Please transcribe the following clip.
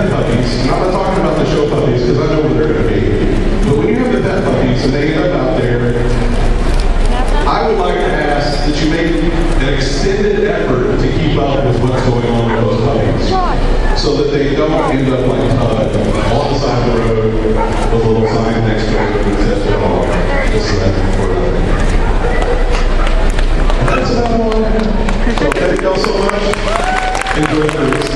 pet puppies, and I'm not talking about the show puppies because I know where they're going to be, but when you have the pet puppies and they end up out there, I would like to ask that you make an extended effort to keep up with what's going on with those puppies, so that they don't end up like Tugg on the side of the road with a little sign next to it that says dog. Just so that's about all I have. So thank y'all so much. Enjoy the cruise.